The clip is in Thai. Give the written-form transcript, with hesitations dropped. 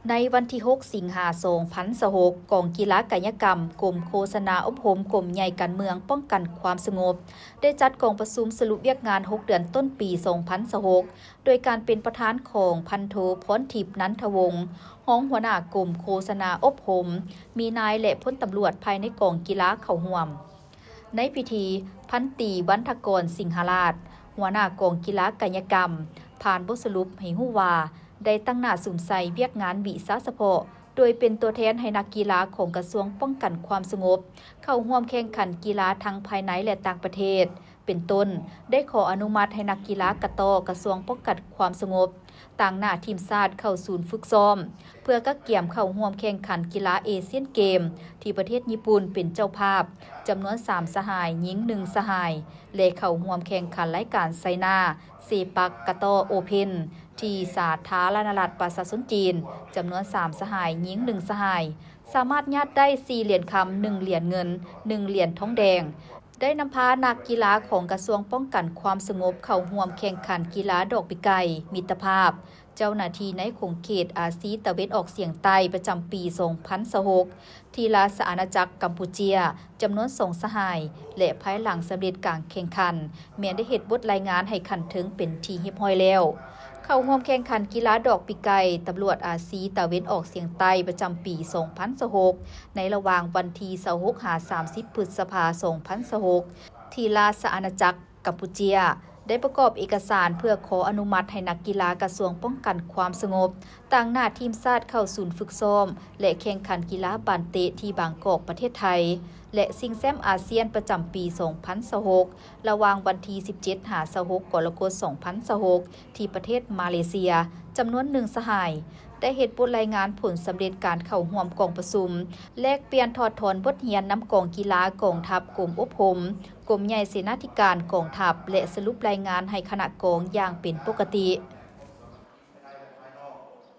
ในวันที่ 6 สิงหาคม 2026กองกีฬากายกรรมกรมโฆษณาอบรมกรมใหญ่การเมืองป้องกันความสงบได้จัดกองประชุมสรุปเวียกงาน 6 เดือนต้นปี 2026โดยการเป็นประธานของพันโทพรทิพย์นันทวงศ์รองหัวหน้ากรมโฆษณาอบรมมีนายและพลตำรวจภายในกองกีฬาเข้าร่วมในพิธีพันตรีวรรณกรสิงหราชหัวหน้ากองกีฬากายกรรมผ่านบทสรุปให้ฮู้ว่าได้ตั้งหน้าสุมใส่เวียกงานวิสาเฉพาะโดยเป็นตัวแทนให้นักกีฬาของกระทรวงป้องกันความสงบเข้าร่วมแข่งขันกีฬาทั้งภายในและต่างประเทศเป็นต้นได้ขออนุมัติให้นักกีฬากระต่อกระทรวงป้องกันความสงบต่างหน้าทีมชาติเข้าศูนย์ฝึกซ้อมเพื่อกักเกี่ยมเข้าร่วมแข่งขันกีฬาเอเชียนเกมที่ประเทศญี่ปุ่นเป็นเจ้าภาพจำนวน3สหายหญิง1สหายและเข้าร่วมแข่งขันรายการไซนาเซปักกะตอโอเพ่นที่สาธารณรัฐประชาชนจีนจำนวน3สหายหญิง1สหายสามารถญาติได้4เหรียญคำ1เหรียญเงิน1เหรียญทองแดงได้นำพานักกีฬาของกระทรวงป้องกันความสงบเข้าร่วมแข่งขันกีฬาดอกปิไก่มิตรภาพเจ้าหน้าที่ในขงเขตอาซีตะเวนออกเฉียงใต้ประจำปี 2026ที่ราชอาณาจักรกัมพูเชียจำนวน2สหายและภายหลังสำเร็จการแข่งขันแม้ได้เฮ็ดบทรายงานให้คันถึงเป็นที่เรียบร้อยแล้วเข้าร่วมแข่งขันกีฬาดอกปิไก่ตำรวจอาซีตะเวนออกเฉียงใต้ประจำปี 2026ในระหว่างวันที่26 30 พฤษภาคม 2026ที่ราชอาณาจักรกัมพูเชียได้ประกอบเอกสารเพื่อขออนุมัติให้นักกีฬากระทรวงป้องกันความสงบต่างหน้าทีมชาติเข้าศูนย์ฝึกซ้อมและแข่งขันกีฬาบานเตะที่บางกอกประเทศไทยและชิงแชมป์อาเซียนประจำปี 2026ระหว่างวันที่17-26 กรกฎาคม 2026ที่ประเทศมาเลเซียจำนวน1สหายได้เฮ็ดบทรายงานผลสำเร็จการเข้าร่วมกองประชุมแลกเปลี่ยนถอดถอนบทเรียนนำกองกีฬากองทัพกรมอบรมกรมใหญ่เสนาธิการกองทัพและสรุปรายงานให้คณะกองอย่างเป็นปกติ